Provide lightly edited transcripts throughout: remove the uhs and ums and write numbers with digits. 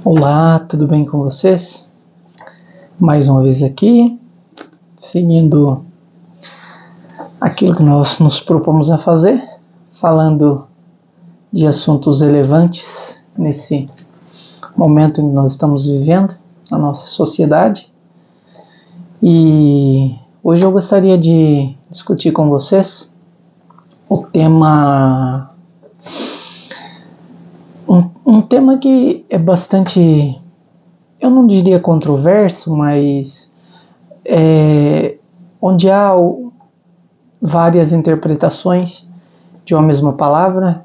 Olá, tudo bem com vocês? Mais uma vez aqui, seguindo aquilo que nós nos propomos a fazer, falando de assuntos relevantes nesse momento em que nós estamos vivendo, na nossa sociedade. E hoje eu gostaria de discutir com vocês o tema... Um tema que é bastante, eu não diria controverso, mas onde há várias interpretações de uma mesma palavra,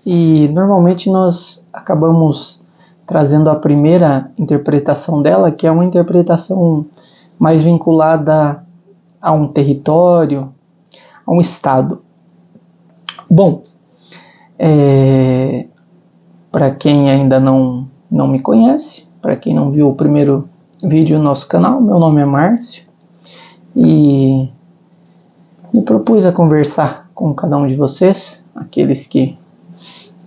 e normalmente nós acabamos trazendo a primeira interpretação dela, que é uma interpretação mais vinculada a um território, a um estado. Bom, para quem ainda não me conhece, para quem não viu o primeiro vídeo do nosso canal, meu nome é Márcio e me propus a conversar com cada um de vocês, aqueles que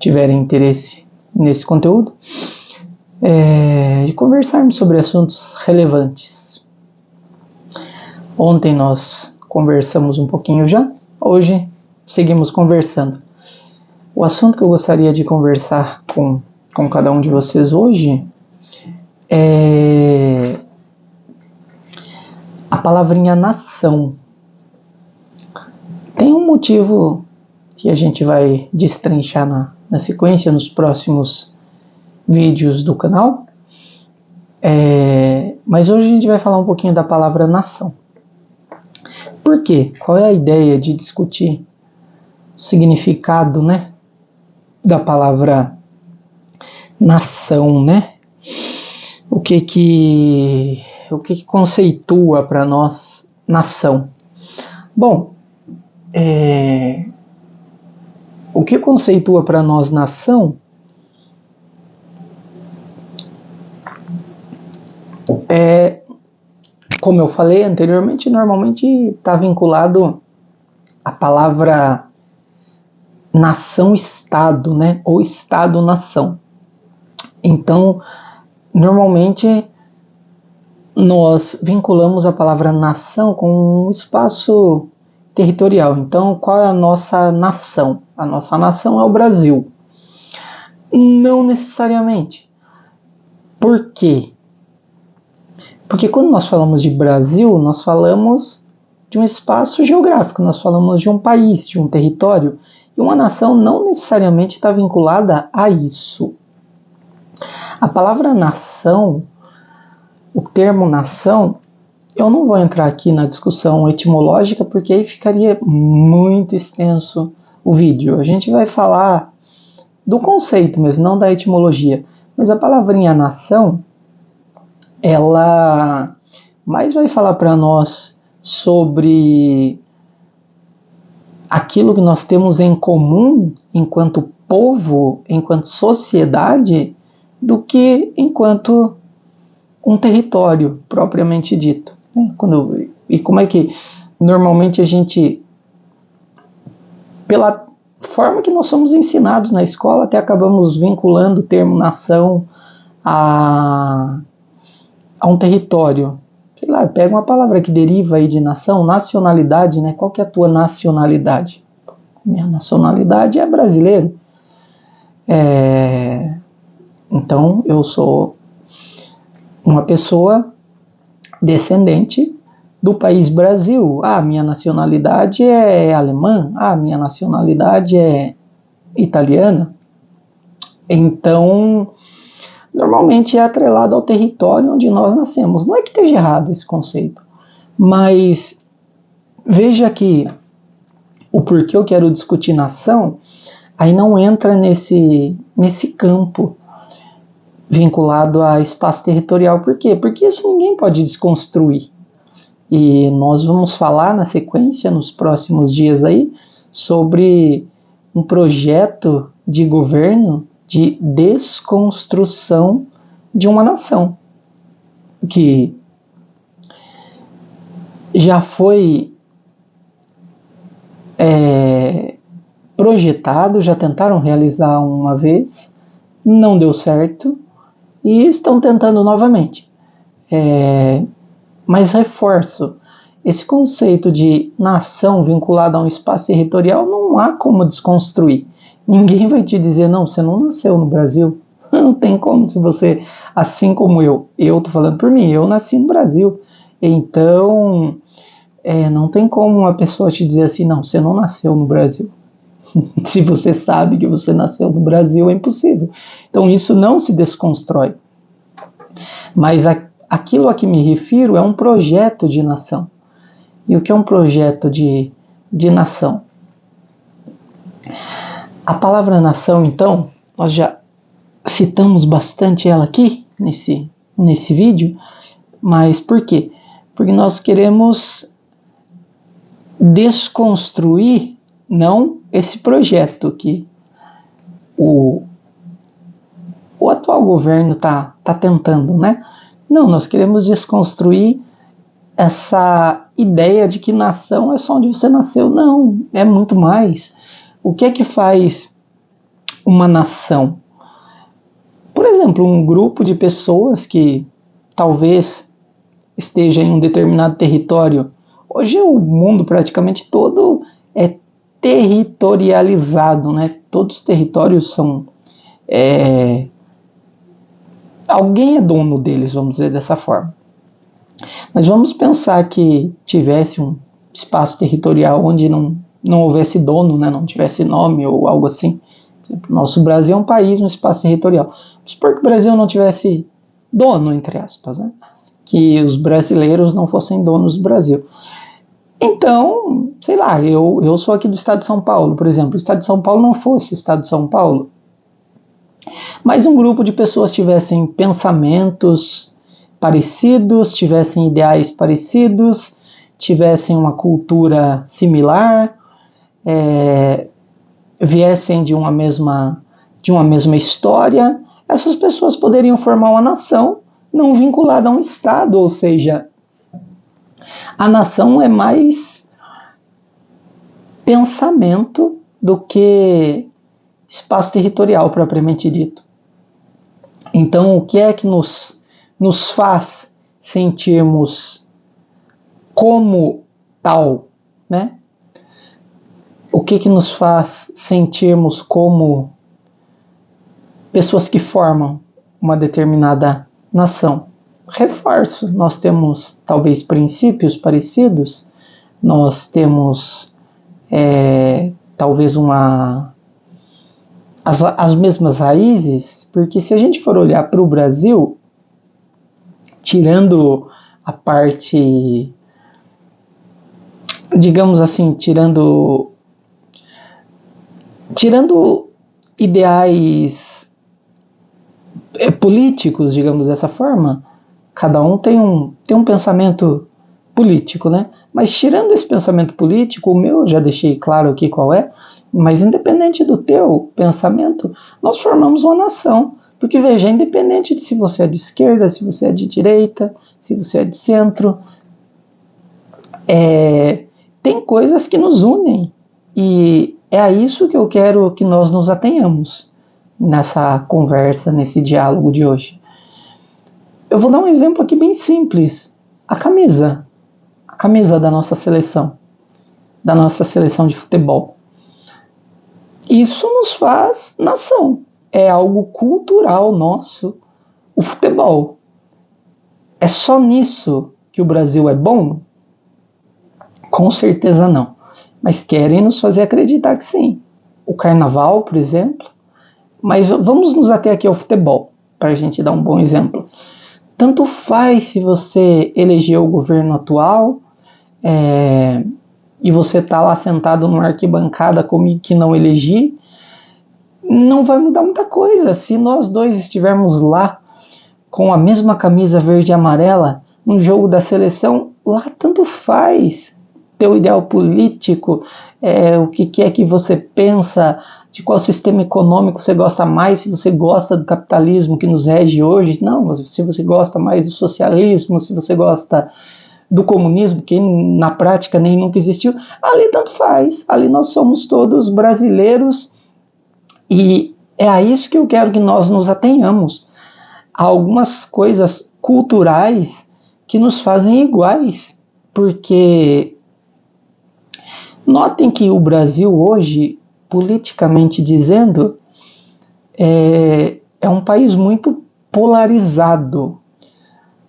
tiverem interesse nesse conteúdo, de conversarmos sobre assuntos relevantes. Ontem nós conversamos um pouquinho já, hoje seguimos conversando. O assunto que eu gostaria de conversar com cada um de vocês hoje é a palavrinha nação. Tem um motivo que a gente vai destrinchar na sequência, nos próximos vídeos do canal, mas hoje a gente vai falar um pouquinho da palavra nação. Por quê? Qual é a ideia de discutir o significado, da palavra nação, O que conceitua para nós nação? Bom, o que conceitua para nós nação como eu falei anteriormente, normalmente está vinculado à palavra nação-estado, ou estado-nação. Então, normalmente nós vinculamos a palavra nação com um espaço territorial. Então, qual é a nossa nação? A nossa nação é o Brasil. Não necessariamente. Por quê? Porque quando nós falamos de Brasil, nós falamos de um espaço geográfico, nós falamos de um país, de um território, e uma nação não necessariamente está vinculada a isso. A palavra nação, o termo nação, eu não vou entrar aqui na discussão etimológica, porque aí ficaria muito extenso o vídeo. A gente vai falar do conceito mesmo, não da etimologia. Mas a palavrinha nação, ela mais vai falar para nós sobre aquilo que nós temos em comum enquanto povo, enquanto sociedade, do que enquanto um território propriamente dito. E como é que normalmente a gente, pela forma que nós somos ensinados na escola, até acabamos vinculando o termo nação a um território. Sei lá, pega uma palavra que deriva aí de nação, nacionalidade, Qual que é a tua nacionalidade? Minha nacionalidade é brasileiro. Então, eu sou uma pessoa descendente do país Brasil. Minha nacionalidade é alemã. Minha nacionalidade é italiana. Então, normalmente é atrelado ao território onde nós nascemos. Não é que esteja errado esse conceito, mas veja que o porquê eu quero discutir nação, aí não entra nesse campo vinculado a espaço territorial. Por quê? Porque isso ninguém pode desconstruir. E nós vamos falar na sequência, nos próximos dias aí, sobre um projeto de governo de desconstrução de uma nação, que já foi projetado, já tentaram realizar uma vez, não deu certo, e estão tentando novamente. Mas reforço, esse conceito de nação vinculada a um espaço territorial não há como desconstruir. Ninguém vai te dizer, não, você não nasceu no Brasil. Não tem como, se você, assim como eu tô falando por mim, eu nasci no Brasil. Então, não tem como uma pessoa te dizer assim, não, você não nasceu no Brasil. Se você sabe que você nasceu no Brasil, é impossível. Então, isso não se desconstrói. Mas aquilo a que me refiro é um projeto de nação. E o que é um projeto de nação? A palavra nação, então, nós já citamos bastante ela aqui, nesse vídeo, mas por quê? Porque nós queremos desconstruir, não esse projeto que o atual governo está tentando, né? Não, nós queremos desconstruir essa ideia de que nação é só onde você nasceu. Não, é muito mais. O que é que faz uma nação? Por exemplo, um grupo de pessoas que talvez esteja em um determinado território. Hoje o mundo praticamente todo é territorializado, né? Todos os territórios são... alguém é dono deles, vamos dizer dessa forma. Mas vamos pensar que tivesse um espaço territorial onde não houvesse dono, né? Não tivesse nome ou algo assim. Por exemplo, nosso Brasil é um país, um espaço territorial. Mas por que o Brasil não tivesse dono, entre aspas, né? Que os brasileiros não fossem donos do Brasil. Então, sei lá, eu sou aqui do estado de São Paulo, por exemplo. O estado de São Paulo não fosse estado de São Paulo, mas um grupo de pessoas tivessem pensamentos parecidos, tivessem ideais parecidos, tivessem uma cultura similar, viessem de uma mesma história, essas pessoas poderiam formar uma nação não vinculada a um estado, ou seja, a nação é mais pensamento do que espaço territorial propriamente dito. Então, o que é que nos faz sentirmos como tal, né? O que nos faz sentirmos como pessoas que formam uma determinada nação? Reforço, nós temos talvez princípios parecidos, nós temos talvez as mesmas raízes, porque se a gente for olhar para o Brasil, tirando a parte, digamos assim, tirando ideais políticos, digamos dessa forma, cada um tem um pensamento político, né? Mas tirando esse pensamento político, o meu eu já deixei claro aqui qual é, mas independente do teu pensamento, nós formamos uma nação. Porque veja, independente de se você é de esquerda, se você é de direita, se você é de centro, tem coisas que nos unem. E é a isso que eu quero que nós nos atenhamos nessa conversa, nesse diálogo de hoje. Eu vou dar um exemplo aqui bem simples. A camisa da nossa seleção de futebol. Isso nos faz nação. É algo cultural nosso, o futebol. É só nisso que o Brasil é bom? Com certeza não. Mas querem nos fazer acreditar que sim. O carnaval, por exemplo. Mas vamos nos ater aqui ao futebol, para a gente dar um bom exemplo. Tanto faz se você elegeu o governo atual e você está lá sentado numa arquibancada comigo que não elegi, não vai mudar muita coisa. Se nós dois estivermos lá com a mesma camisa verde e amarela no jogo da seleção, lá tanto faz teu ideal político, o que é que você pensa, de qual sistema econômico você gosta mais, se você gosta do capitalismo que nos rege hoje, não, se você gosta mais do socialismo, se você gosta do comunismo, que na prática nem nunca existiu, ali tanto faz, ali nós somos todos brasileiros e é a isso que eu quero que nós nos atenhamos. há algumas coisas culturais que nos fazem iguais, porque notem que o Brasil hoje, politicamente dizendo, é um país muito polarizado,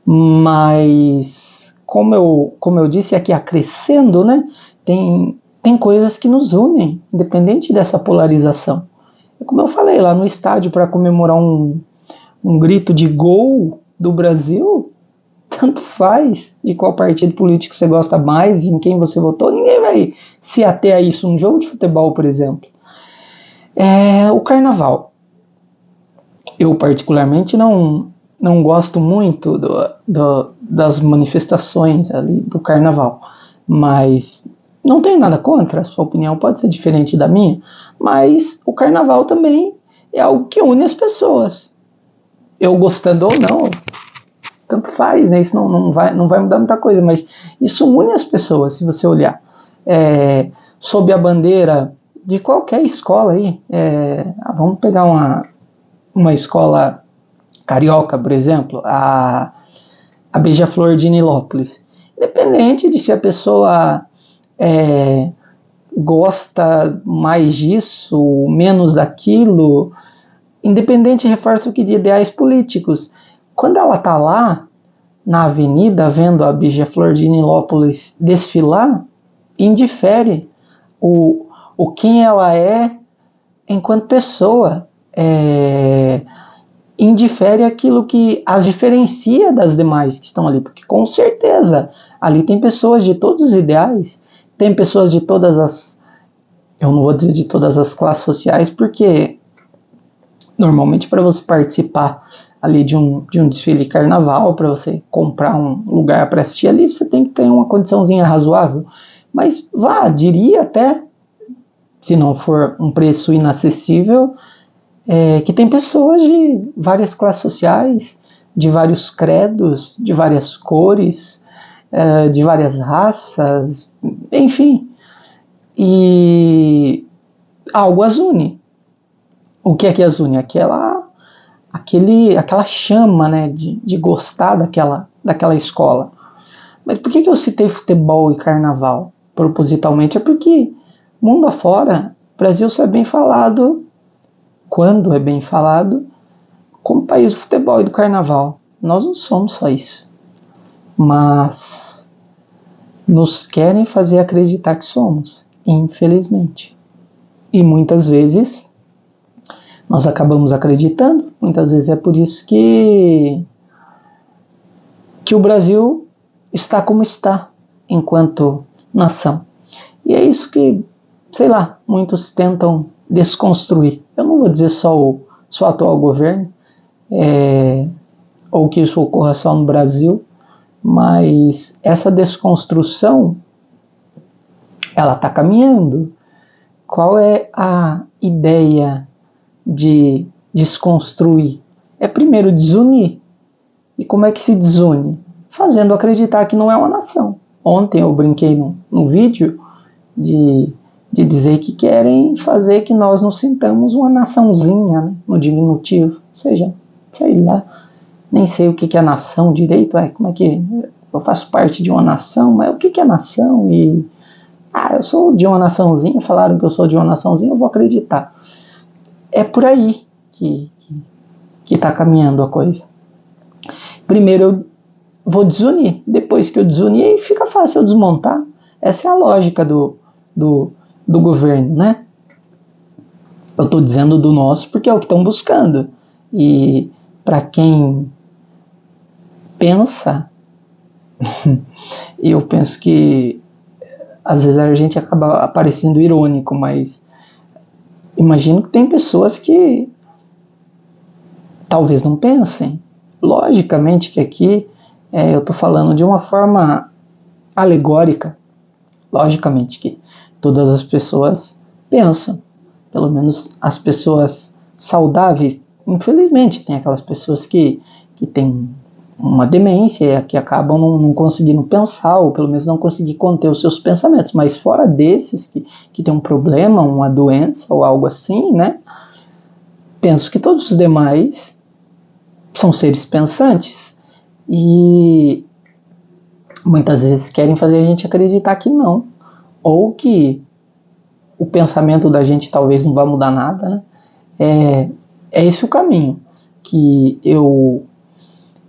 mas como eu disse aqui, acrescendo, né, tem coisas que nos unem, independente dessa polarização. Como eu falei, lá no estádio, para comemorar um grito de gol do Brasil, tanto faz de qual partido político você gosta mais, em quem você votou, ninguém vai se ater a isso. Um jogo de futebol, por exemplo. O carnaval. Eu particularmente não gosto muito das manifestações ali do carnaval, mas não tenho nada contra, a sua opinião pode ser diferente da minha, mas o carnaval também é algo que une as pessoas. Eu gostando ou não, tanto faz, né? Isso não vai mudar muita coisa, mas isso une as pessoas, se você olhar. Sob a bandeira de qualquer escola aí, vamos pegar uma escola carioca, por exemplo, a Beija-Flor de Nilópolis. Independente de se a pessoa gosta mais disso, menos daquilo, independente, reforça o que de ideais políticos. Quando ela está lá, na avenida, vendo a Beija-Flor de Nilópolis desfilar, indifere o quem ela é enquanto pessoa. Indifere aquilo que as diferencia das demais que estão ali, porque com certeza ali tem pessoas de todos os ideais, tem pessoas de todas as, eu não vou dizer de todas as classes sociais, porque normalmente para você participar ali de um desfile de carnaval, para você comprar um lugar para assistir ali, você tem que ter uma condiçãozinha razoável, mas diria até, se não for um preço inacessível, que tem pessoas de várias classes sociais, de vários credos, de várias cores, de várias raças, enfim, e algo as une. O que é que as une? Aquela chama, né, de gostar daquela escola. Mas por que eu citei futebol e carnaval propositalmente? É porque mundo afora, o Brasil só é bem falado, quando é bem falado, como país do futebol e do carnaval. Nós não somos só isso, mas nos querem fazer acreditar que somos, infelizmente. E muitas vezes nós acabamos acreditando, muitas vezes é por isso que o Brasil está como está, enquanto nação. E é isso que, sei lá, muitos tentam desconstruir. Eu não vou dizer só o atual governo, ou que isso ocorra só no Brasil, mas essa desconstrução, ela está caminhando. Qual é a ideia de desconstruir? É primeiro desunir. E como é que se desune? Fazendo acreditar que não é uma nação. Ontem eu brinquei no vídeo de dizer que querem fazer que nós nos sintamos uma naçãozinha, né, no diminutivo. Ou seja, sei lá, nem sei o que é nação direito, como é que eu faço parte de uma nação, mas o que é nação? E eu sou de uma naçãozinha, falaram que eu sou de uma naçãozinha, eu vou acreditar. É por aí que está caminhando a coisa. Primeiro eu vou desunir, depois que eu desunir, aí fica fácil eu desmontar. Essa é a lógica do governo, né? Eu estou dizendo do nosso porque é o que estão buscando. E para quem pensa, eu penso que às vezes a gente acaba parecendo irônico, mas imagino que tem pessoas que talvez não pensem. Logicamente que aqui eu estou falando de uma forma alegórica. Logicamente que todas as pessoas pensam, pelo menos as pessoas saudáveis. Infelizmente, tem aquelas pessoas que têm uma demência, que acabam não conseguindo pensar, ou pelo menos não conseguir conter os seus pensamentos. Mas fora desses que tem um problema, uma doença ou algo assim, né? Penso que todos os demais são seres pensantes e muitas vezes querem fazer a gente acreditar que não, ou que o pensamento da gente talvez não vá mudar nada, né? É esse o caminho que eu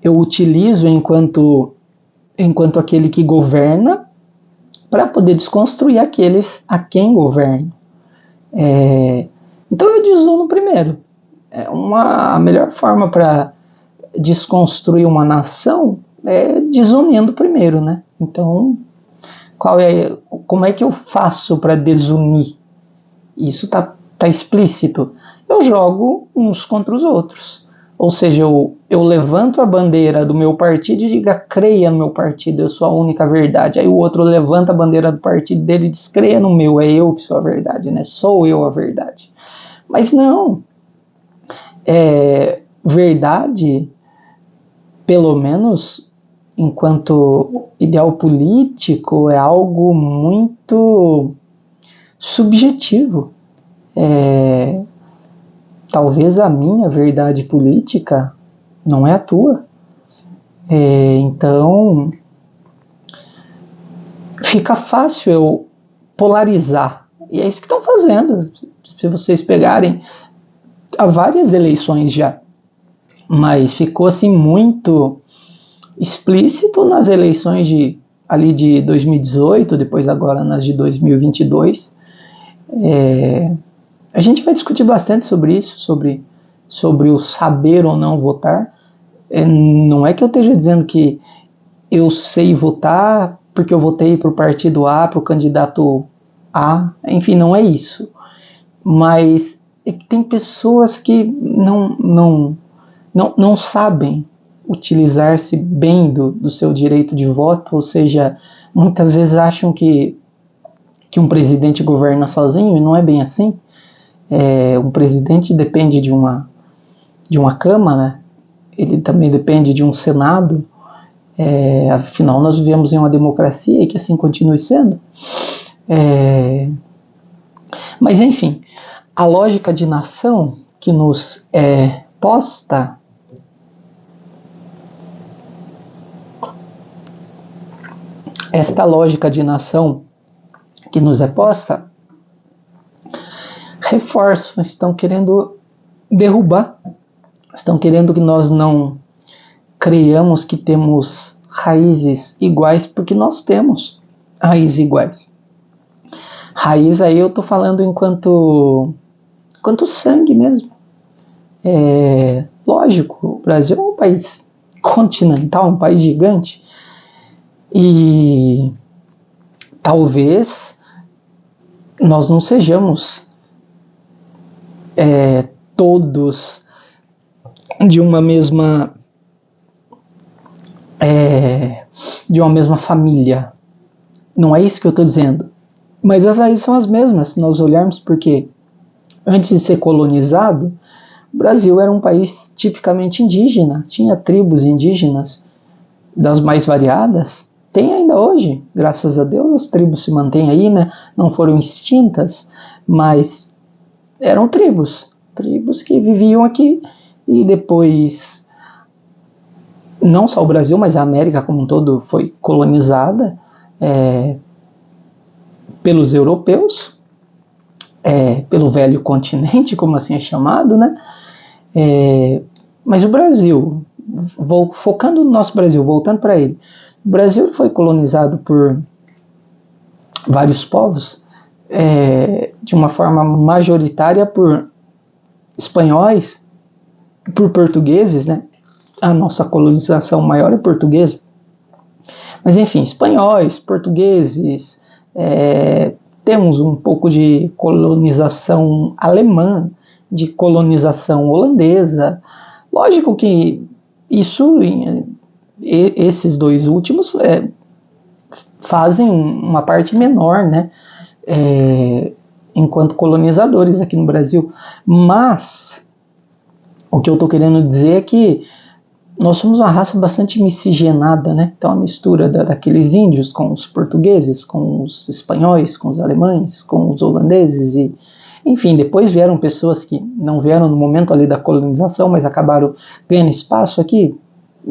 utilizo enquanto aquele que governa para poder desconstruir aqueles a quem governo. Então eu desuno primeiro. A melhor forma para desconstruir uma nação é desunindo primeiro, né? Então, como é que eu faço para desunir? Isso está explícito. Eu jogo uns contra os outros. Ou seja, eu levanto a bandeira do meu partido e digo, creia no meu partido, eu sou a única verdade. Aí o outro levanta a bandeira do partido dele e diz, creia no meu, é eu que sou a verdade, né? Sou eu a verdade. Mas não. Verdade, pelo menos enquanto ideal político, é algo muito subjetivo. Talvez a minha verdade política não é a tua. Então, fica fácil eu polarizar. E é isso que estão fazendo. Se vocês pegarem, há várias eleições já, mas ficou assim muito explícito nas eleições de 2018, depois agora nas de 2022. A gente vai discutir bastante sobre isso, sobre o saber ou não votar. Não é que eu esteja dizendo que eu sei votar porque eu votei para o partido A, para o candidato A, enfim, não é isso. Mas é que tem pessoas que não sabem utilizar-se bem do seu direito de voto, ou seja, muitas vezes acham que um presidente governa sozinho, e não é bem assim. Um presidente depende de uma Câmara, ele também depende de um Senado, afinal nós vivemos em uma democracia e que assim continue sendo. Mas enfim, a lógica de nação que nos é posta esta lógica de nação que nos é posta, reforço, estão querendo derrubar, estão querendo que nós não creiamos que temos raízes iguais, porque nós temos raízes iguais. Raiz aí eu estou falando enquanto sangue mesmo. Lógico, o Brasil é um país continental, um país gigante, e talvez nós não sejamos todos de uma mesma família. Não é isso que eu estou dizendo. Mas as raízes são as mesmas, se nós olharmos, porque antes de ser colonizado, o Brasil era um país tipicamente indígena, tinha tribos indígenas das mais variadas, tem ainda hoje, graças a Deus as tribos se mantêm aí, né? Não foram extintas, mas eram tribos que viviam aqui, e depois não só o Brasil, mas a América como um todo foi colonizada pelos europeus, pelo velho continente, como assim é chamado, né? Mas o Brasil, focando no nosso Brasil, voltando para ele, o Brasil foi colonizado por vários povos, de uma forma majoritária por espanhóis, por portugueses, né? A nossa colonização maior é portuguesa. Mas enfim, espanhóis, portugueses, temos um pouco de colonização alemã, de colonização holandesa. Lógico que esses dois últimos fazem uma parte menor, né? Enquanto colonizadores aqui no Brasil. Mas o que eu estou querendo dizer é que nós somos uma raça bastante miscigenada, né? Então a mistura daqueles índios com os portugueses, com os espanhóis, com os alemães, com os holandeses, Enfim, depois vieram pessoas que não vieram no momento ali da colonização, mas acabaram ganhando espaço aqui,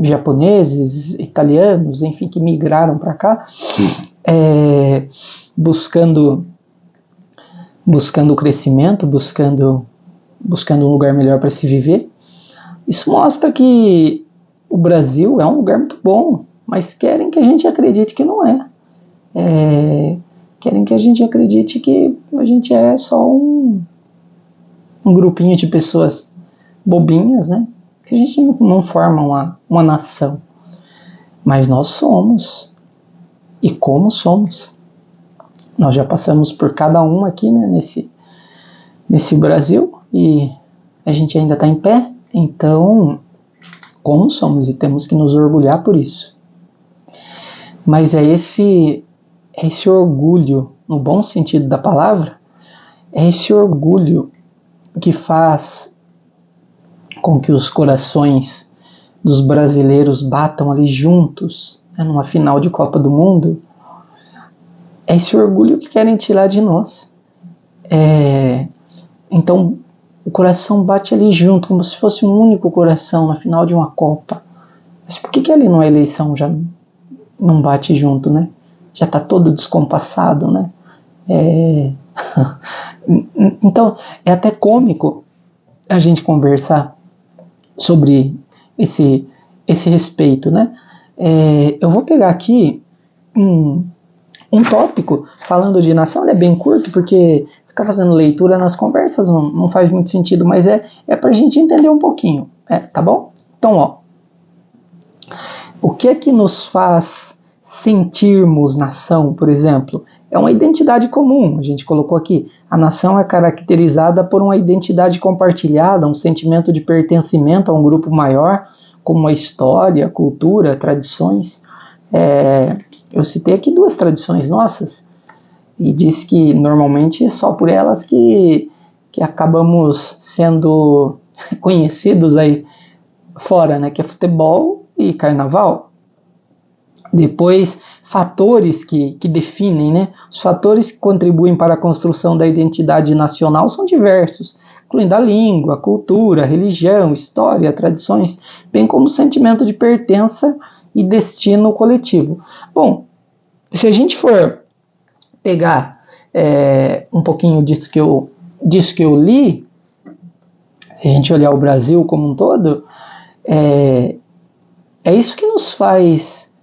japoneses, italianos, enfim, que migraram para cá, buscando crescimento, buscando um lugar melhor para se viver. Isso mostra que o Brasil é um lugar muito bom, mas querem que a gente acredite que não é. Querem que a gente acredite que a gente é só um grupinho de pessoas bobinhas, né? Que a gente não forma uma nação. Mas nós somos. E como somos? Nós já passamos por cada um aqui, né, nesse Brasil, e a gente ainda está em pé. Então, como somos? E temos que nos orgulhar por isso. Mas é esse orgulho, no bom sentido da palavra, é esse orgulho que faz com que os corações dos brasileiros batam ali juntos, né, numa final de Copa do Mundo. É esse orgulho que querem tirar de nós. Então, o coração bate ali junto, como se fosse um único coração na final de uma Copa. Mas por que ali numa eleição já não bate junto, né? Já está todo descompassado, né? Então, é até cômico a gente conversar sobre esse respeito, né? Eu vou pegar aqui um tópico falando de nação. Ele é bem curto, porque ficar fazendo leitura nas conversas não faz muito sentido, mas é para a gente entender um pouquinho, tá bom? Então, o que é que nos faz sentirmos nação, por exemplo? É uma identidade comum, a gente colocou aqui. A nação é caracterizada por uma identidade compartilhada, um sentimento de pertencimento a um grupo maior, como a história, cultura, tradições. Eu citei aqui 2 tradições nossas, e disse que normalmente é só por elas que acabamos sendo conhecidos aí fora, né? Que é futebol e carnaval. Depois, fatores que definem, né? Os fatores que contribuem para a construção da identidade nacional são diversos, incluindo a língua, a cultura, a religião, história, tradições, bem como o sentimento de pertença e destino coletivo. Bom, se a gente for pegar um pouquinho disso que eu li, se a gente olhar o Brasil como um todo, é isso que nos faz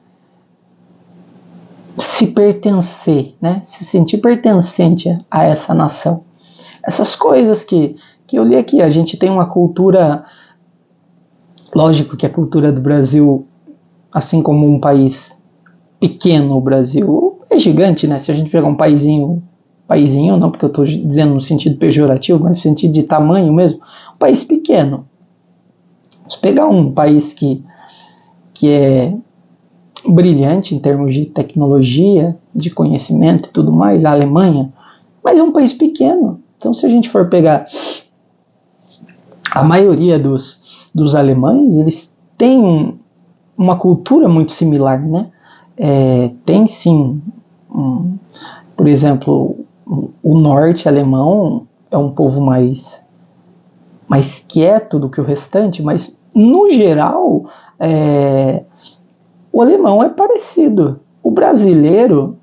se pertencer, né? Se sentir pertencente a essa nação. Essas coisas que eu li aqui. A gente tem uma cultura, lógico que a cultura do Brasil, assim como um país pequeno, o Brasil é gigante, né? Se a gente pegar um paísinho não, porque eu estou dizendo no sentido pejorativo, mas no sentido de tamanho mesmo, um país pequeno. Se pegar um país que é brilhante em termos de tecnologia, de conhecimento e tudo mais, a Alemanha, mas é um país pequeno. Então, se a gente for pegar a maioria dos alemães, eles têm uma cultura muito similar, né? Tem sim, por exemplo, o norte alemão é um povo mais quieto do que o restante, mas no geral o alemão é parecido. O brasileiro,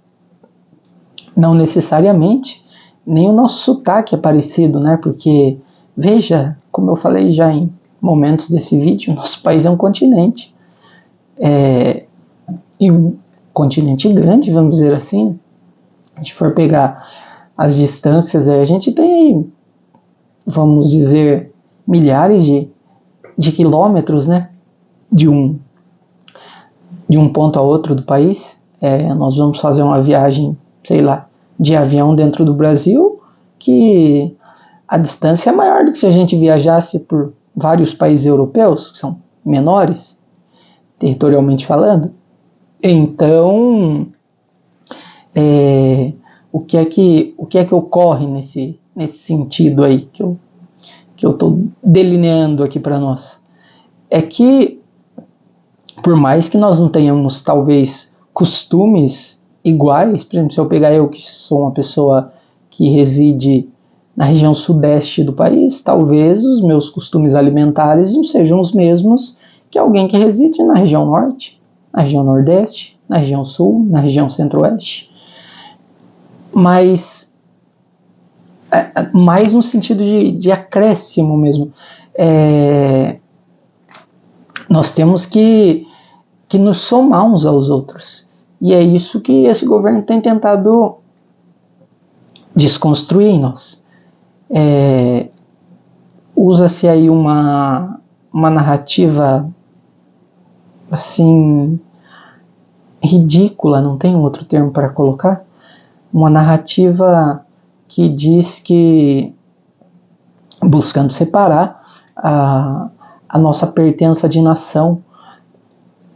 não necessariamente, nem o nosso sotaque é parecido, né? Porque, veja, como eu falei já em momentos desse vídeo, nosso país é um continente. E um continente grande, vamos dizer assim. Se a gente for pegar as distâncias, a gente tem aí, vamos dizer, milhares de quilômetros, né? De um ponto a outro do país. Nós vamos fazer uma viagem, sei lá, de avião dentro do Brasil, que a distância é maior do que se a gente viajasse por vários países europeus, que são menores, territorialmente falando. Então, o que é que ocorre nesse sentido aí que eu estou delineando aqui para nós? É que, por mais que nós não tenhamos, talvez, costumes iguais, por exemplo, se eu pegar eu, que sou uma pessoa que reside na região sudeste do país, talvez os meus costumes alimentares não sejam os mesmos que alguém que reside na região norte, na região nordeste, na região sul, na região centro-oeste. Mas mais no sentido de acréscimo mesmo. Nós temos que nos somar uns aos outros. E é isso que esse governo tem tentado desconstruir em nós. Usa-se aí uma narrativa assim ridícula, não tem um outro termo para colocar, uma narrativa que diz que, buscando separar a nossa pertença de nação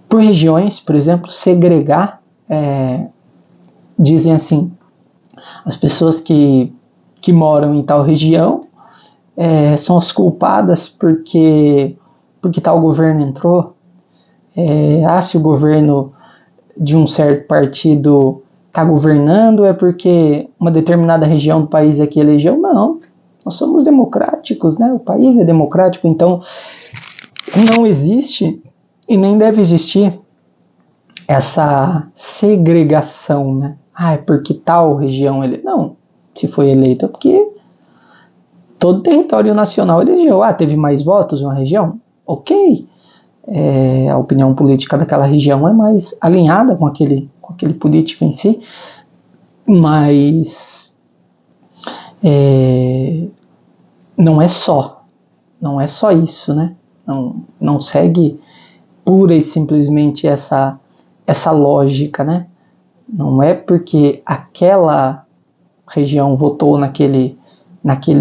por regiões, por exemplo, segregar, dizem assim, as pessoas que moram em tal região são as culpadas porque tal governo entrou. Se o governo de um certo partido está governando, é porque uma determinada região do país é que elegeu. Não, nós somos democráticos, né? O país é democrático, então não existe e nem deve existir essa segregação, né? É porque tal região não, se foi eleita, porque todo território nacional elegeu. Teve mais votos em uma região? Ok. A opinião política daquela região é mais alinhada com aquele político em si, mas não é só isso, né? Não segue pura e simplesmente essa lógica, né? Não é porque aquela região votou naquele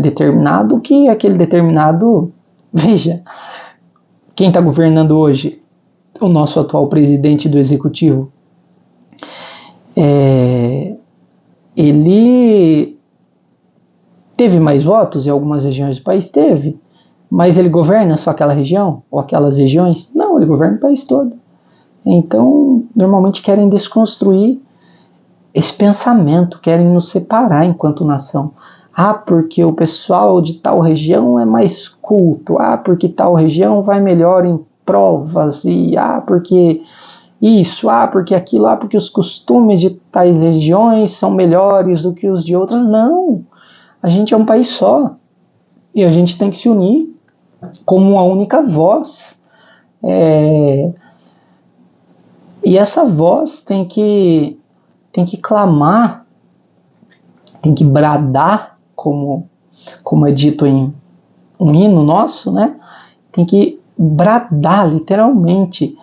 determinado que aquele determinado... Veja, quem está governando hoje, o nosso atual presidente do executivo, ele teve mais votos em algumas regiões do país? Teve. Mas ele governa só aquela região? Ou aquelas regiões? Não, ele governa o país todo. Então, normalmente querem desconstruir esse pensamento, querem nos separar enquanto nação. Porque o pessoal de tal região é mais culto. Porque tal região vai melhor em provas. E porque isso, porque aquilo, porque os costumes de tais regiões são melhores do que os de outras. Não, a gente é um país só. E a gente tem que se unir como uma única voz. E essa voz tem que clamar, tem que bradar, como é dito em um hino nosso, né? Tem que bradar, literalmente,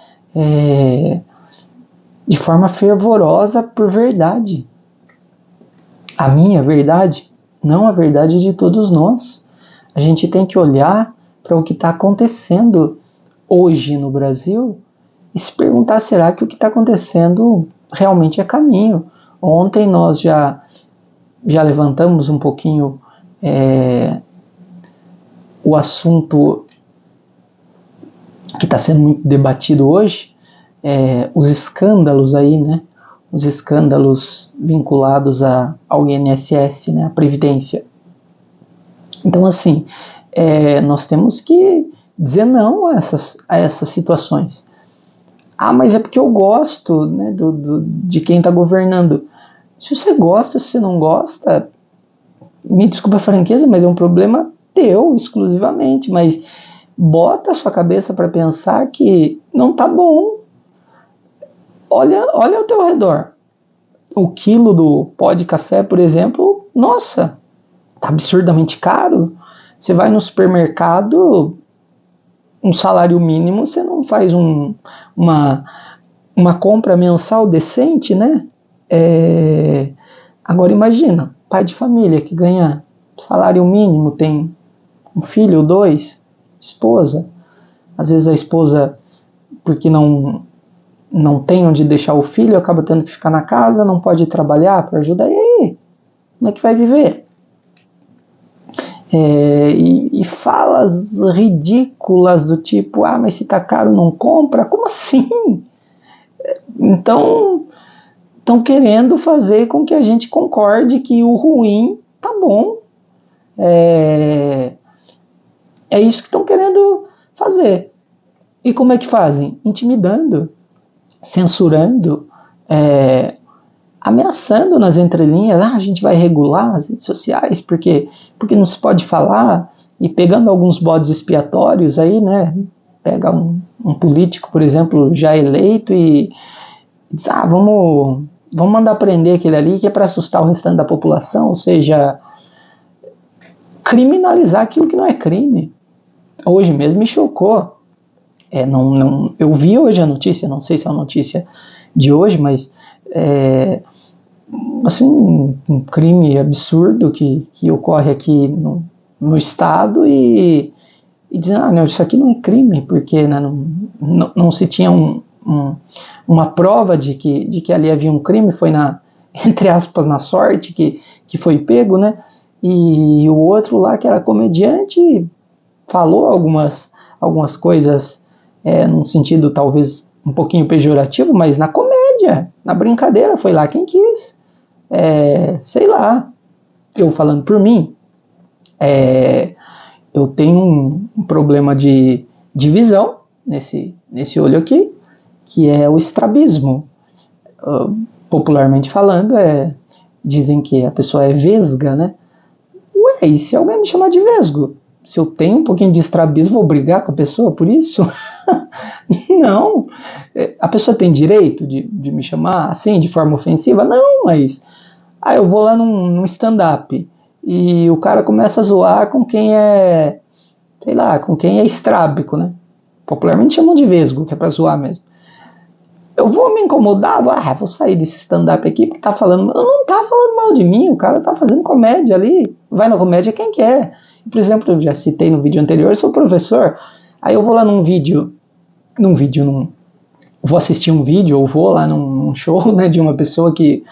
de forma fervorosa por verdade. A minha verdade, não a verdade de todos nós. A gente tem que olhar para o que está acontecendo hoje no Brasil e se perguntar, será que o que está acontecendo realmente é caminho? Ontem nós já levantamos um pouquinho o assunto que está sendo muito debatido hoje, os escândalos aí, né? Os escândalos vinculados ao INSS, né? A Previdência. Então, assim, nós temos que dizer não a essas situações. Mas é porque eu gosto, né, de quem está governando. Se você gosta, se você não gosta, me desculpa a franqueza, mas é um problema teu, exclusivamente. Mas bota a sua cabeça para pensar que não tá bom. Olha ao teu redor. O quilo do pó de café, por exemplo, nossa, tá absurdamente caro. Você vai no supermercado, um salário mínimo, você não faz uma compra mensal decente, né? Agora imagina, pai de família que ganha salário mínimo, tem um filho ou dois, esposa. Às vezes a esposa, porque não tem onde deixar o filho, acaba tendo que ficar na casa, não pode trabalhar para ajudar. E aí? Como é que vai viver? E falas ridículas do tipo, mas se tá caro não compra? Como assim? Então, estão querendo fazer com que a gente concorde que o ruim tá bom. É isso que estão querendo fazer. E como é que fazem? Intimidando, censurando, ameaçando nas entrelinhas. A gente vai regular as redes sociais porque não se pode falar, e pegando alguns bodes expiatórios aí, né? Pega um político, por exemplo, já eleito e diz, vamos mandar prender aquele ali que é para assustar o restante da população, ou seja, criminalizar aquilo que não é crime. Hoje mesmo me chocou. Eu vi hoje a notícia, não sei se é a notícia de hoje, mas assim, um crime absurdo que ocorre aqui no estado e dizem, não, isso aqui não é crime, porque né, não se tinha uma prova de que ali havia um crime, foi entre aspas, na sorte que foi pego, né? E o outro lá, que era comediante, falou algumas coisas num sentido talvez um pouquinho pejorativo, mas na comédia, na brincadeira, foi lá quem quis. Sei lá, eu falando por mim, eu tenho um problema de visão nesse olho aqui, que é o estrabismo. Popularmente falando, dizem que a pessoa é vesga, né? Ué, e se alguém me chamar de vesgo? Se eu tenho um pouquinho de estrabismo, vou brigar com a pessoa por isso? Não. A pessoa tem direito de me chamar assim, de forma ofensiva? Não, mas eu vou lá num stand-up e o cara começa a zoar com quem sei lá, com quem é estrábico, né? Popularmente chamam de vesgo, que é pra zoar mesmo. Eu vou me incomodar, vou sair desse stand-up aqui porque não tá falando mal de mim, o cara tá fazendo comédia ali, vai na comédia quem quer. Por exemplo, eu já citei no vídeo anterior, eu sou professor, aí eu vou lá vou assistir um vídeo, ou vou lá num show, né, de uma pessoa que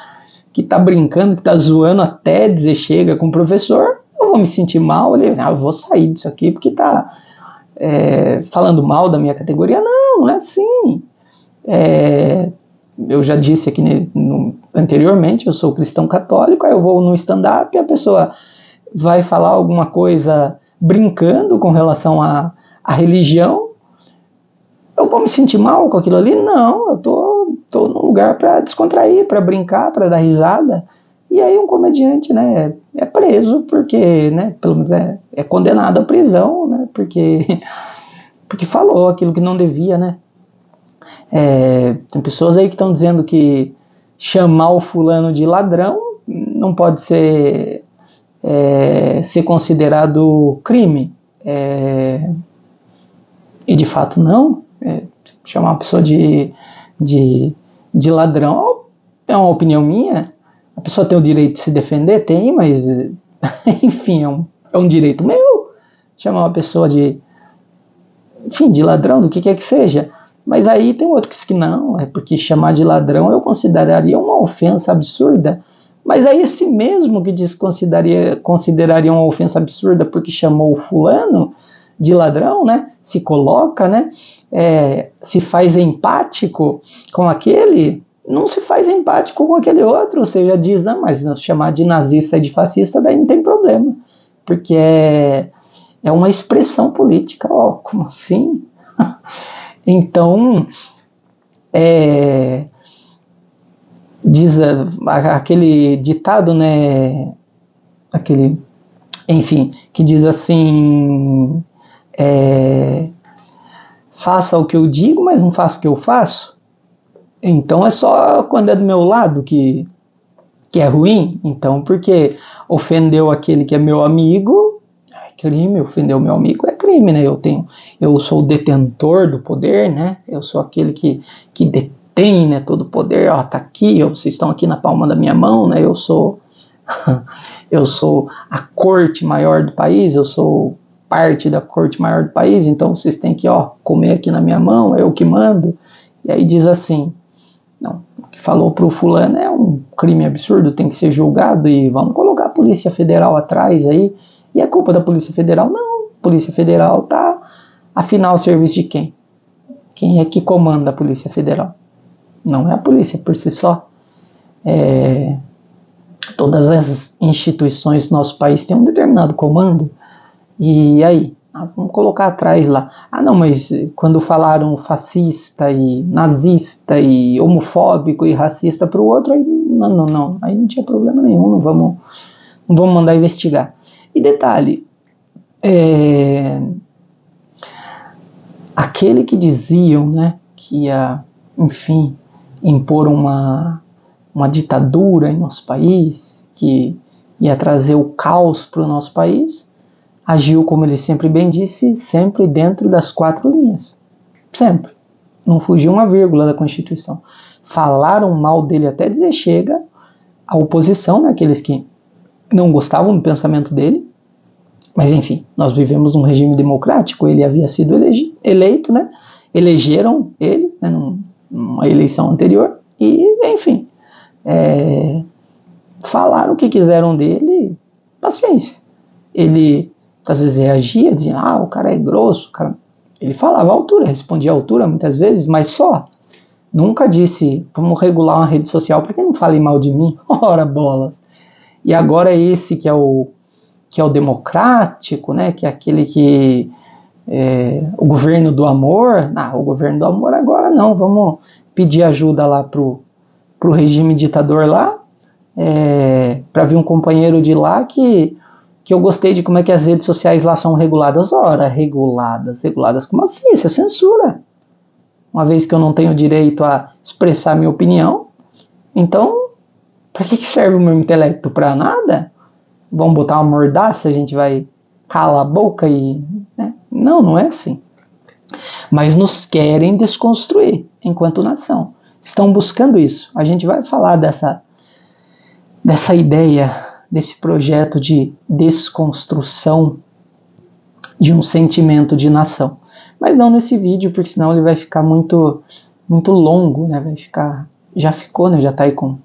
tá brincando, que tá zoando até dizer chega com o professor, eu vou me sentir mal, eu vou sair disso aqui porque tá falando mal da minha categoria. Não é assim. Eu já disse aqui anteriormente, eu sou cristão católico, aí eu vou no stand-up e a pessoa vai falar alguma coisa brincando com relação à religião, eu vou me sentir mal com aquilo ali? Não, eu tô num lugar para descontrair, para brincar, para dar risada. E aí um comediante, né, é preso porque, né, pelo menos é condenado à prisão, né, porque falou aquilo que não devia, né. Tem pessoas aí que estão dizendo que chamar o fulano de ladrão não pode ser considerado crime. E de fato não. Chamar uma pessoa de ladrão é uma opinião minha. A pessoa tem o direito de se defender? Tem, mas enfim, é um direito meu chamar uma pessoa de ladrão, do que quer que seja. Mas aí tem outro que diz que não, porque chamar de ladrão eu consideraria uma ofensa absurda. Mas aí esse mesmo que diz que consideraria uma ofensa absurda porque chamou o fulano de ladrão, né, se coloca, né, se faz empático com aquele, não se faz empático com aquele outro, ou seja, diz, mas chamar de nazista e de fascista daí não tem problema, porque é uma expressão política. Como assim? Então, diz aquele ditado, né, enfim, que diz assim, faça o que eu digo, mas não faça o que eu faço. Então é só quando é do meu lado que é ruim. Então, porque ofendeu aquele que é meu amigo, é crime. Ofendeu meu amigo é crime, né? Eu sou o detentor do poder, né? Eu sou aquele que detém, né, todo o poder. Tá aqui, vocês estão aqui na palma da minha mão, né? Eu sou a corte maior do país, eu sou parte da corte maior do país, então vocês têm que comer aqui na minha mão, eu que mando. E aí diz assim, não, o que falou pro fulano é um crime absurdo, tem que ser julgado e vamos colocar a Polícia Federal atrás aí. E é culpa da Polícia Federal? Não, a Polícia Federal tá, afinal, ao serviço de quem? Quem é que comanda a Polícia Federal? Não é a polícia por si só. Todas as instituições do nosso país têm um determinado comando, e aí? Vamos colocar atrás lá. Não, mas quando falaram fascista e nazista e homofóbico e racista para o outro, aí não, aí não tinha problema nenhum, não vamos mandar investigar. E detalhe, aquele que diziam, né, que ia, enfim, impor uma ditadura em nosso país, que ia trazer o caos para o nosso país, agiu, como ele sempre bem disse, sempre dentro das 4 linhas. Sempre. Não fugiu uma vírgula da Constituição. Falaram mal dele até dizer chega, a oposição, né, aqueles que não gostavam do pensamento dele, mas enfim, nós vivemos num regime democrático, ele havia sido eleito, né, elegeram ele, né, numa eleição anterior, e enfim, falaram o que quiseram dele, paciência. Ele às vezes reagia, dizia, o cara é grosso, cara. Ele falava à altura, respondia à altura muitas vezes, mas só. Nunca disse, vamos regular uma rede social para que não fale mal de mim. Ora bolas. E agora esse que é o democrático, né, que é aquele que o governo do amor, o governo do amor agora não, vamos pedir ajuda lá pro regime ditador lá, para vir um companheiro de lá que eu gostei de como é que as redes sociais lá são reguladas. Ora, reguladas como assim? Isso é censura. Uma vez que eu não tenho direito a expressar minha opinião, então, para que serve o meu intelecto? Para nada? Vamos botar uma mordaça, a gente vai calar a boca e... Né? Não é assim. Mas nos querem desconstruir enquanto nação. Estão buscando isso. A gente vai falar dessa ideia, desse projeto de desconstrução de um sentimento de nação. Mas não nesse vídeo, porque senão ele vai ficar muito, muito longo, né? Já ficou, né? Já está aí com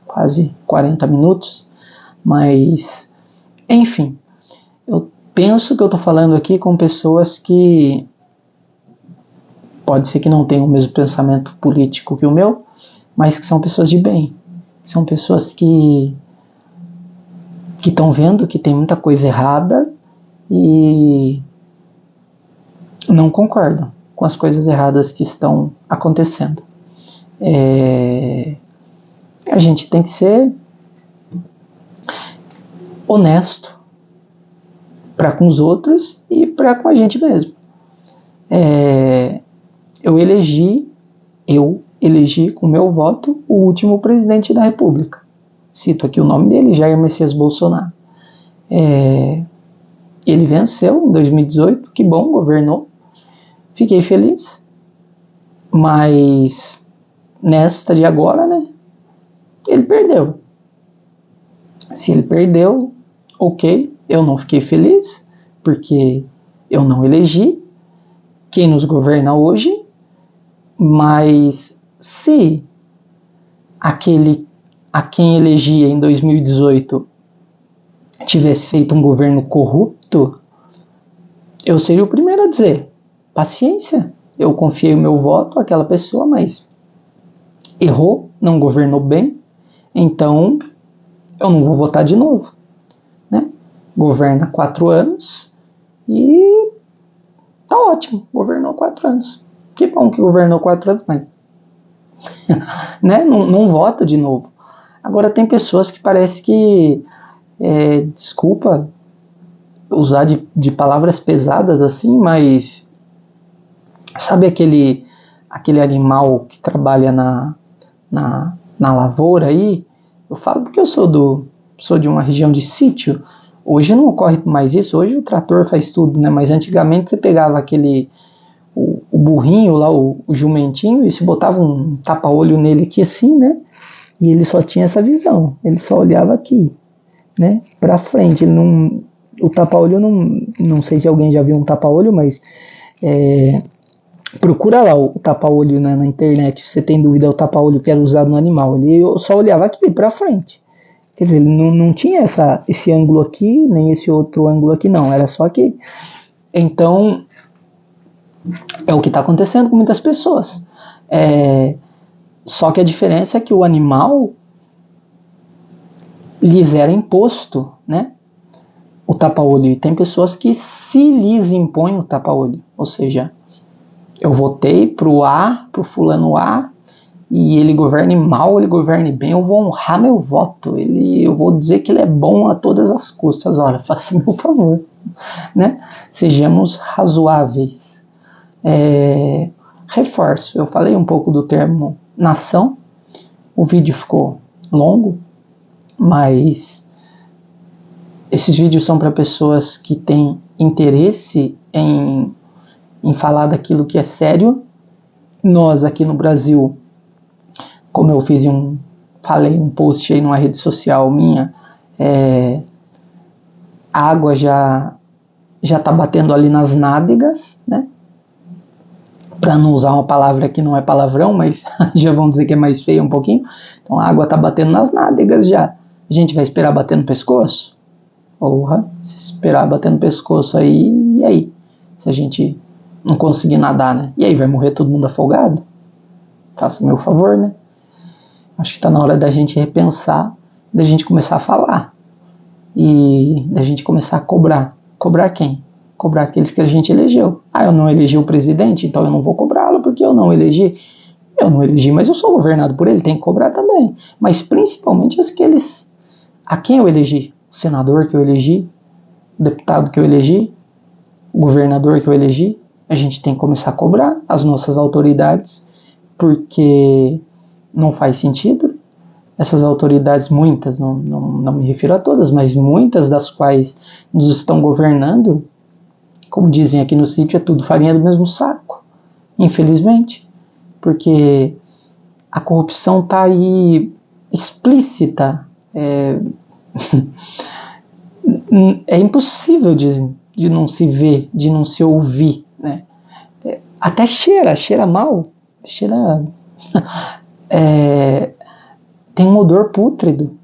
quase 40 minutos. Mas, enfim, eu penso que eu estou falando aqui com pessoas que pode ser que não tenham o mesmo pensamento político que o meu, mas que são pessoas de bem. São pessoas que estão vendo que tem muita coisa errada e não concordam com as coisas erradas que estão acontecendo. A gente tem que ser honesto para com os outros e para com a gente mesmo. Eu elegi com meu voto o último presidente da República. Cito aqui o nome dele, Jair Messias Bolsonaro. Ele venceu em 2018, que bom, governou. Fiquei feliz, mas nesta de agora, né, ele perdeu. Se ele perdeu, ok, eu não fiquei feliz, porque eu não elegi quem nos governa hoje, mas se aquele a quem elegia em 2018 tivesse feito um governo corrupto, eu seria o primeiro a dizer, paciência, eu confiei o meu voto àquela pessoa, mas errou, não governou bem, então eu não vou votar de novo, né? Governa 4 anos e tá ótimo, governou 4 anos. Que bom que governou 4 anos, mas né? Não voto de novo. Agora tem pessoas que parece que, desculpa usar de palavras pesadas assim, mas sabe aquele animal que trabalha na lavoura aí? Eu falo porque eu sou de uma região de sítio. Hoje não ocorre mais isso, hoje o trator faz tudo, né? Mas antigamente você pegava o burrinho lá, o jumentinho, e se botava um tapa-olho nele aqui assim, né? E ele só tinha essa visão, ele só olhava aqui, né? Pra frente, o tapa-olho, não sei se alguém já viu um tapa-olho, mas procura lá o tapa-olho, né, na internet, se você tem dúvida, é o tapa-olho que era usado no animal, ele só olhava aqui pra frente. Quer dizer, ele não tinha esse ângulo aqui, nem esse outro ângulo aqui, não, era só aqui. Então, é o que está acontecendo com muitas pessoas. Só que a diferença é que o animal, lhes era imposto, né, o tapa-olho. E tem pessoas que se lhes impõem o tapa-olho. Ou seja, eu votei pro A, pro fulano A, e ele governe mal, ele governe bem, eu vou honrar meu voto. Eu vou dizer que ele é bom a todas as custas. Olha, faça meu favor, né? Sejamos razoáveis. Reforço, eu falei um pouco do termo nação, o vídeo ficou longo, mas esses vídeos são para pessoas que têm interesse em falar daquilo que é sério. Nós aqui no Brasil, como eu falei um post aí numa rede social minha, a água já está batendo ali nas nádegas, né? Para não usar uma palavra que não é palavrão, mas já vamos dizer que é mais feia um pouquinho. Então a água está batendo nas nádegas já. A gente vai esperar bater no pescoço? Porra, se esperar bater no pescoço aí, e aí? Se a gente não conseguir nadar, né? E aí, vai morrer todo mundo afogado? Faça meu favor, né? Acho que está na hora da gente repensar, da gente começar a falar. E da gente começar a cobrar. Cobrar quem? Cobrar aqueles que a gente elegeu. Ah, eu não elegi o presidente, então eu não vou cobrá-lo porque eu não elegi. Eu não elegi, mas eu sou governado por ele, tem que cobrar também. Mas principalmente aqueles a quem eu elegi. O senador que eu elegi, o deputado que eu elegi, o governador que eu elegi. A gente tem que começar a cobrar as nossas autoridades, porque não faz sentido. Essas autoridades, muitas, não me refiro a todas, mas muitas das quais nos estão governando, como dizem aqui no sítio, é tudo farinha do mesmo saco, infelizmente, porque a corrupção está aí explícita, é impossível de não se ver, de não se ouvir, né? Até cheira mal, tem um odor pútrido.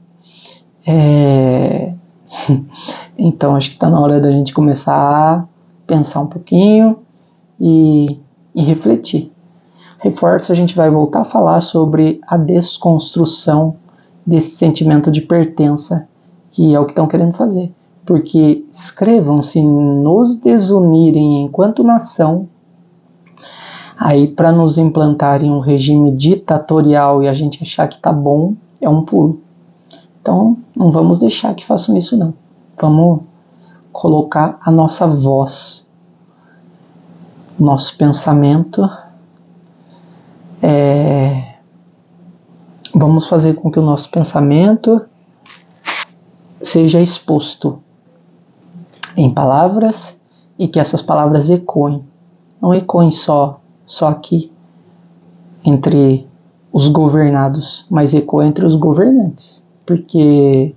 Então acho que está na hora da gente começar a pensar um pouquinho e refletir. Reforço, a gente vai voltar a falar sobre a desconstrução desse sentimento de pertença, que é o que estão querendo fazer. Porque inscrevam-se nos desunirem enquanto nação, aí para nos implantarem um regime ditatorial e a gente achar que tá bom, é um pulo. Então não vamos deixar que façam isso não. Vamos colocar a nossa voz, nosso pensamento, vamos fazer com que o nosso pensamento seja exposto em palavras e que essas palavras ecoem. Não ecoem só aqui entre os governados, mas ecoem entre os governantes. Porque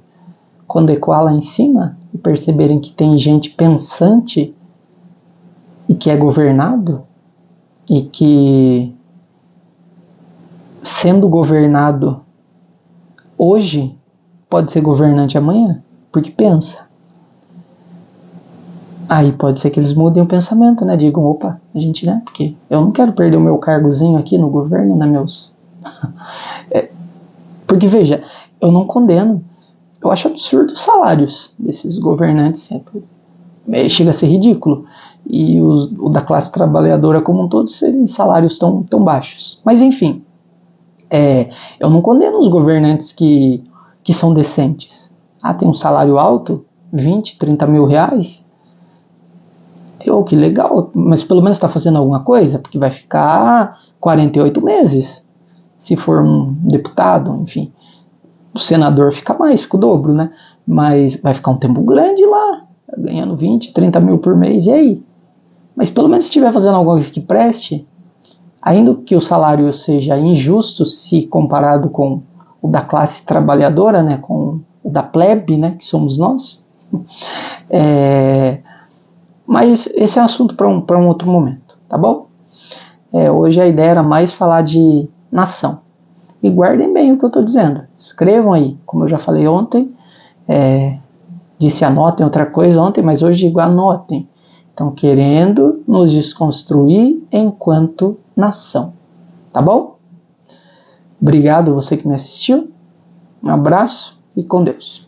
quando ecoar lá em cima e perceberem que tem gente pensante e que é governado e que, sendo governado hoje, pode ser governante amanhã, porque pensa. Aí pode ser que eles mudem o pensamento, né? Digam, opa, a gente, né? Porque eu não quero perder o meu cargozinho aqui no governo, né, meus? Porque, veja, eu não condeno. Eu acho absurdo os salários desses governantes. Chega a ser ridículo. E o da classe trabalhadora como um todo serem salários tão baixos. Mas, enfim, eu não condeno os governantes que são decentes. Ah, tem um salário alto, 20, 30 mil reais. Que legal, mas pelo menos está fazendo alguma coisa, porque vai ficar 48 meses, se for um deputado, enfim. O senador fica o dobro, né? Mas vai ficar um tempo grande lá, ganhando 20, 30 mil por mês, e aí? Mas pelo menos se estiver fazendo alguma coisa que preste, ainda que o salário seja injusto se comparado com o da classe trabalhadora, né? Com o da plebe, né? Que somos nós. Mas esse é um assunto para um outro momento, tá bom? Hoje a ideia era mais falar de nação. E guardem bem o que eu estou dizendo. Escrevam aí, como eu já falei ontem. Disse anotem outra coisa ontem, mas hoje digo anotem. Estão querendo nos desconstruir enquanto nação. Tá bom? Obrigado você que me assistiu. Um abraço e com Deus.